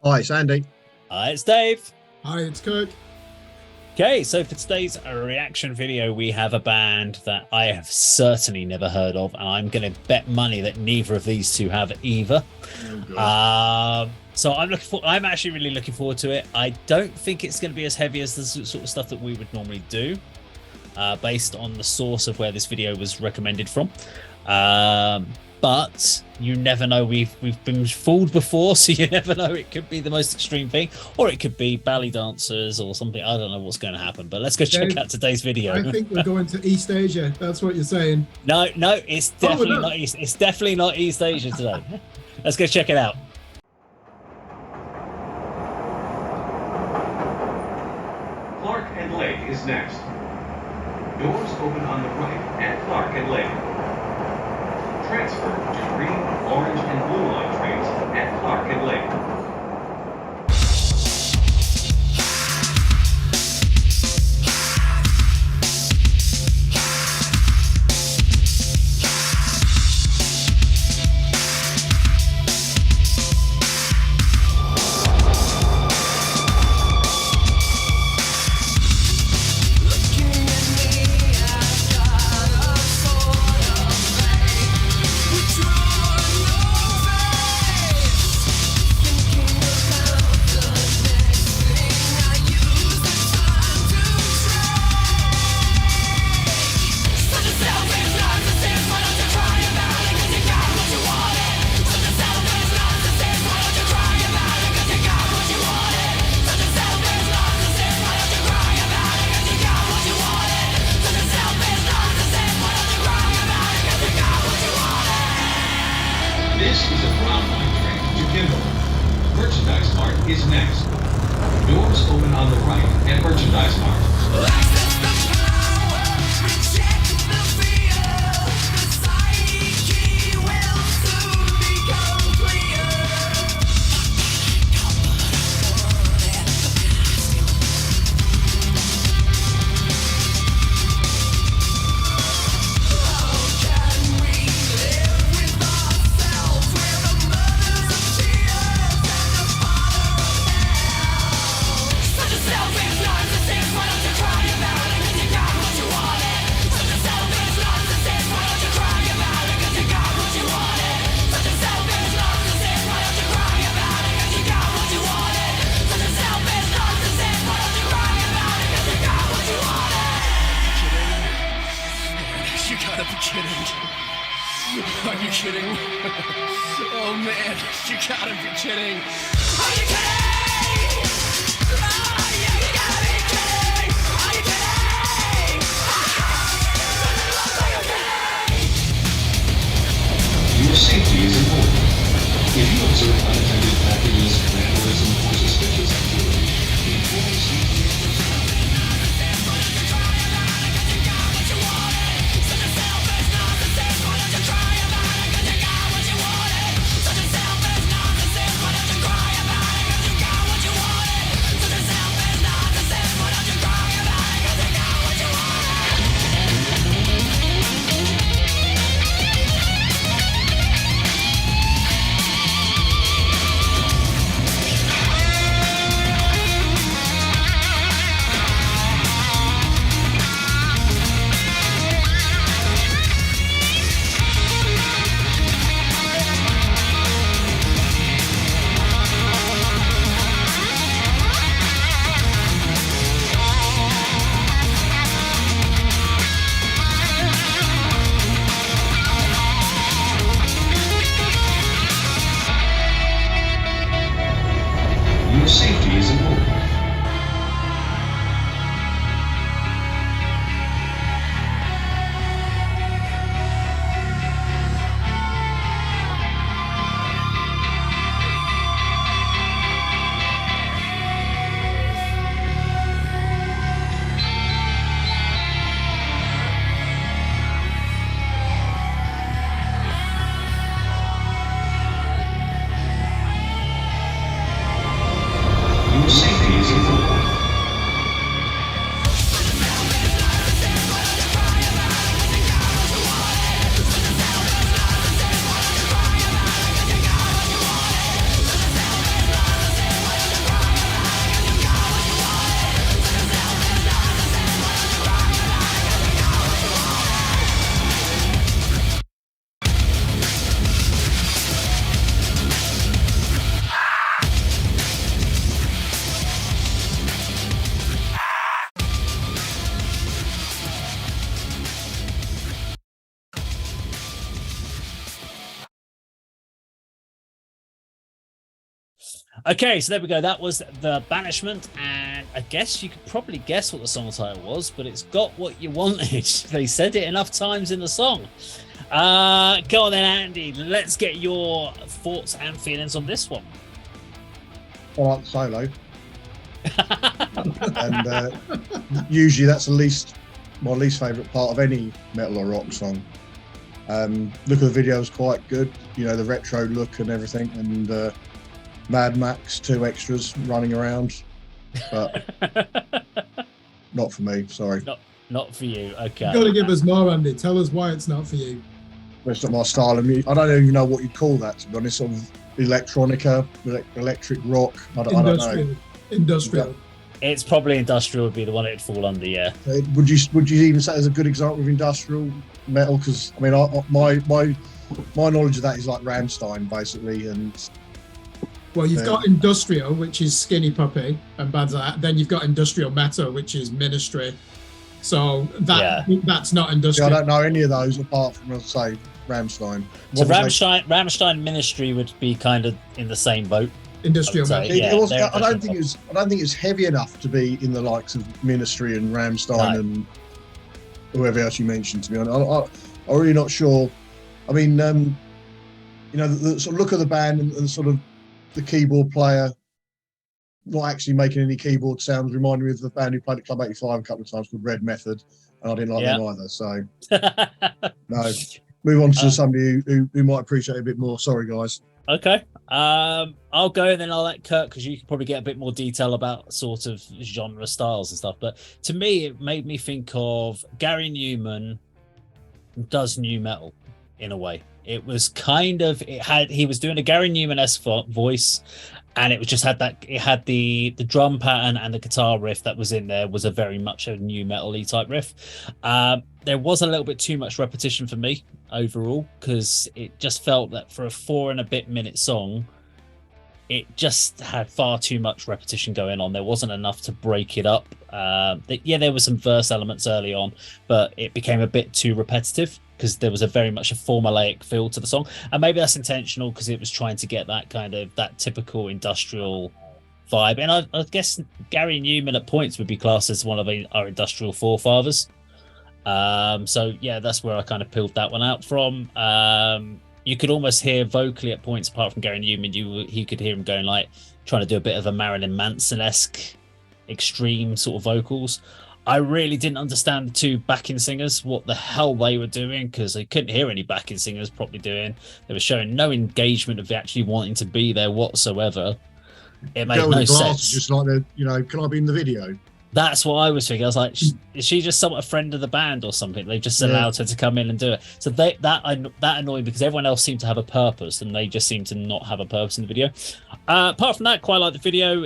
Hi, it's Andy. Hi, it's Dave. Hi, it's Kirk. Okay, so for today's reaction video, we have a band that I have certainly never heard of, and I'm going to bet money that neither of these two have either. So I'm actually really looking forward to it. I don't think it's going to be as heavy as the sort of stuff that we would normally do, based on the source of where this video was recommended from. But you never know. We've been fooled before, so you never know. It could be the most extreme thing, or it could be ballet dancers or something. I don't know what's going to happen, but let's go check out today's video. I think we're going to East Asia. That's what you're saying. No, it's definitely not East. It's definitely not East Asia today. Let's go check it out. Clark and Lake is next. Doors open on the right at Clark and Lake. Transfer to green, orange, and blue line trains at Clark and Lake. This is a brown line train to Kimberley. Merchandise Mart is next. Doors open on the right at Merchandise Mart. You gotta be kidding. Are you kidding? Oh man, you gotta be kidding. Are you kidding? Oh, yeah, you gotta be kidding. Are you kidding? Your safety is important. If you observe unattended packages, vandalism, or suspicious activity, inform safety. Okay, so there we go. That was the Banishment, and I guess you could probably guess what the song title was, but it's got what you wanted. They said it enough times in the song. Go on then, Andy. Let's get your thoughts and feelings on this one. I like the solo, and usually that's my least favourite part of any metal or rock song. Look at the video is quite good, the retro look and everything, and Mad Max 2 extras running around, but not for me. Sorry, not for you. Okay, You've got to give us more, Andy. Tell us why it's not for you. It's not my style of music. I don't even know what you'd call that, to be honest. Sort of electronica, electric rock. I don't know. Industrial. It's probably industrial would be the one it'd fall under. Yeah. Would you even say as a good example of industrial metal? Because I mean, my knowledge of that is like Rammstein, basically, and. Well, you've got industrial, which is Skinny Puppy and bands like that. Then you've got industrial metal, which is Ministry. So that's not industrial. I don't know any of those apart from, let's say, Rammstein. So Rammstein Ministry would be kind of in the same boat. Industrial metal. I don't think it was heavy enough to be in the likes of Ministry and Rammstein and whoever else you mentioned. To be honest, I'm really not sure. I mean, the sort of look of the band and sort of the keyboard player not actually making any keyboard sounds reminded me of the band who played at Club 85 a couple of times called Red Method, and I didn't like them either. So no, move on to somebody who might appreciate it a bit more. Sorry, guys. Okay, I'll go and then I'll let Kirk, because you can probably get a bit more detail about sort of genre styles and stuff. But to me, it made me think of Gary Newman does new metal in a way. It was kind of, he was doing a Gary Newman-esque voice, and it was just it had the drum pattern and the guitar riff that was in there was a very much a new metal-y type riff. There was a little bit too much repetition for me overall, because it just felt that for a 4 and a bit minute song, it just had far too much repetition going on. There wasn't enough to break it up. There were some verse elements early on, but it became a bit too repetitive, because there was a very much a formulaic feel to the song, and maybe that's intentional because it was trying to get that kind of that typical industrial vibe. And I guess Gary Newman at points would be classed as one of our industrial forefathers. So yeah, that's where I kind of peeled that one out from. You could almost hear vocally at points, apart from Gary Newman, he could hear him going like trying to do a bit of a Marilyn Manson-esque extreme sort of vocals. I really didn't understand the two backing singers, what the hell they were doing, because I couldn't hear any backing singers properly doing. They were showing no engagement of actually wanting to be there whatsoever. It made no sense. Just like can I be in the video? That's what I was thinking. I was like, is she just somewhat a friend of the band or something? They've just allowed her to come in and do it. So that annoyed me, because everyone else seemed to have a purpose, and they just seemed to not have a purpose in the video. Apart from that, quite like the video.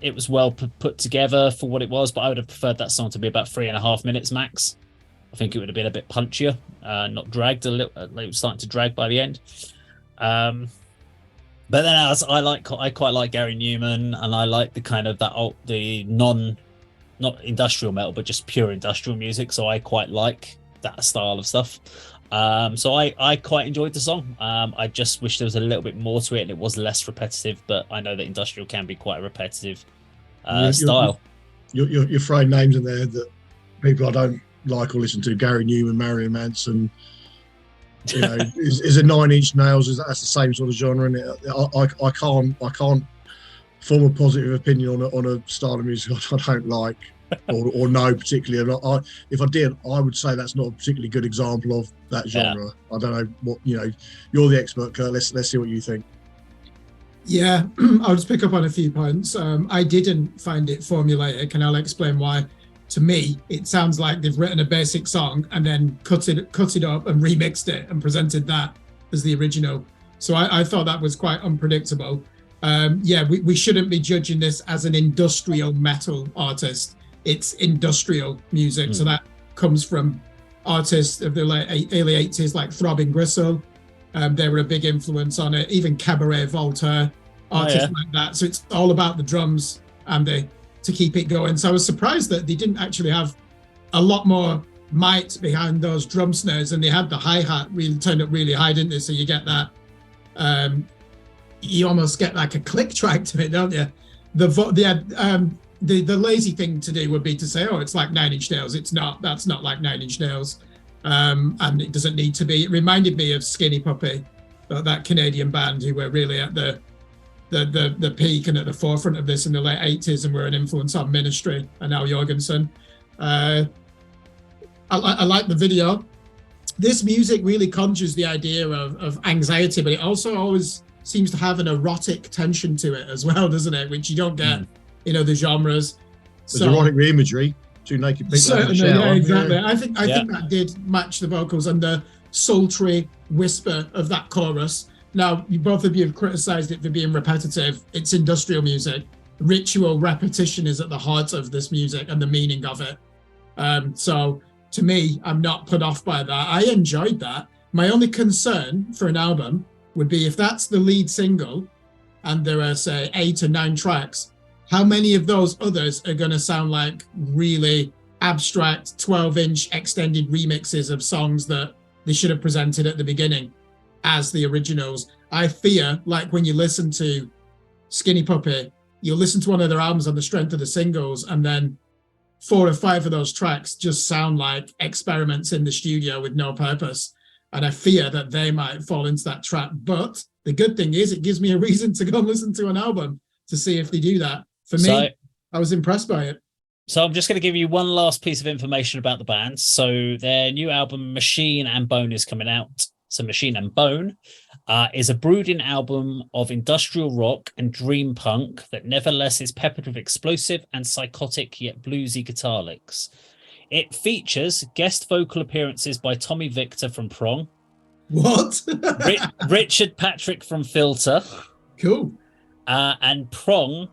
It was well put together for what it was, but I would have preferred that song to be about 3.5 minutes max. I think it would have been a bit punchier, not dragged a little. It was starting to drag by the end. But then I quite like Gary Newman, and I like the kind of the not industrial metal, but just pure industrial music. So I quite like that style of stuff. So I quite enjoyed the song. I just wish there was a little bit more to it and it was less repetitive, but I know that industrial can be quite a repetitive style. You're throwing names in there that people I don't like or listen to. Gary Newman, Marilyn Manson, is a 9 Inch Nails. That's the same sort of genre, and I can't form a positive opinion on a style of music I don't like. or know particularly. If I did, I would say that's not a particularly good example of that genre. I don't know what you're the expert, Kurt. Let's see what you think. Yeah, I'll just pick up on a few points. I didn't find it formulaic, and I'll explain why. To me, it sounds like they've written a basic song and then cut it up and remixed it and presented that as the original. So I thought that was quite unpredictable. We shouldn't be judging this as an industrial metal artist. It's industrial music. So that comes from artists of the early 80s like Throbbing Gristle. They were a big influence on it. Even Cabaret Voltaire, artists like that. So it's all about the drums and to keep it going. So I was surprised that they didn't actually have a lot more might behind those drum snares, and they had the hi-hat really turned up really high, didn't they? So you get that you almost get like a click track to it, don't you? The lazy thing to do would be to say, oh, it's like Nine Inch Nails. It's not. That's not like Nine Inch Nails, and it doesn't need to be. It reminded me of Skinny Puppy, that Canadian band who were really at the peak and at the forefront of this in the late 80s and were an influence on Ministry and now Jorgensen. I like the video. This music really conjures the idea of anxiety, but it also always seems to have an erotic tension to it as well, doesn't it? Which you don't get in other genres. There's erotic imagery, two naked people certainly, in the shower. yeah, exactly. I think that did match the vocals and the sultry whisper of that chorus. Now, both of you have criticised it for being repetitive. It's industrial music. Ritual repetition is at the heart of this music and the meaning of it. So to me, I'm not put off by that. I enjoyed that. My only concern for an album would be if that's the lead single and there are, say, 8 or 9 tracks, how many of those others are going to sound like really abstract 12-inch extended remixes of songs that they should have presented at the beginning as the originals? I fear, like when you listen to Skinny Puppy, you'll listen to one of their albums on the strength of the singles, and then 4 or 5 of those tracks just sound like experiments in the studio with no purpose. And I fear that they might fall into that trap. But the good thing is it gives me a reason to go and listen to an album to see if they do that. For me, I was impressed by it. So I'm just going to give you one last piece of information about the band. So their new album, Machine and Bone, is coming out. So Machine and Bone is a brooding album of industrial rock and dream punk that nevertheless is peppered with explosive and psychotic yet bluesy guitar licks. It features guest vocal appearances by Tommy Victor from Prong. What? Richard Patrick from Filter. Cool. And Prong,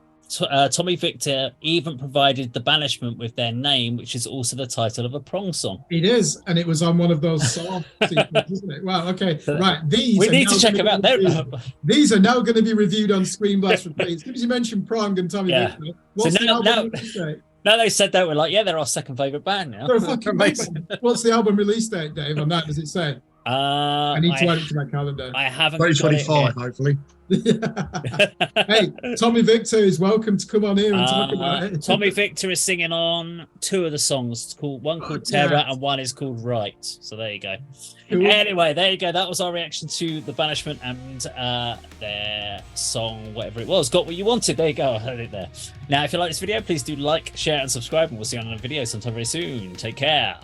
Tommy Victor even provided the Banishment with their name, which is also the title of a Prong song. It is, and it was on one of those songs, isn't it? Wow, okay, right. We need to check them out. These are now going to be reviewed on Screen Blast Repeats. Because you mentioned Prong and Tommy Victor. What's the album release date? No, they said that. We're like, yeah, they're our second favourite band now. They're fucking amazing. What's the album release date, Dave, on that? Does it say? I need to add it to my calendar. I haven't. 2025, hopefully. Hey, Tommy Victor is welcome to come on here and talk about it. Tommy Victor is singing on 2 of the songs. One called Terror and one is called Right. So there you go. Cool. Anyway, there you go. That was our reaction to the Banishment and their song, whatever it was. Got what you wanted. There you go. I heard it there. Now, if you like this video, please do like, share, and subscribe, and we'll see you on another video sometime very soon. Take care.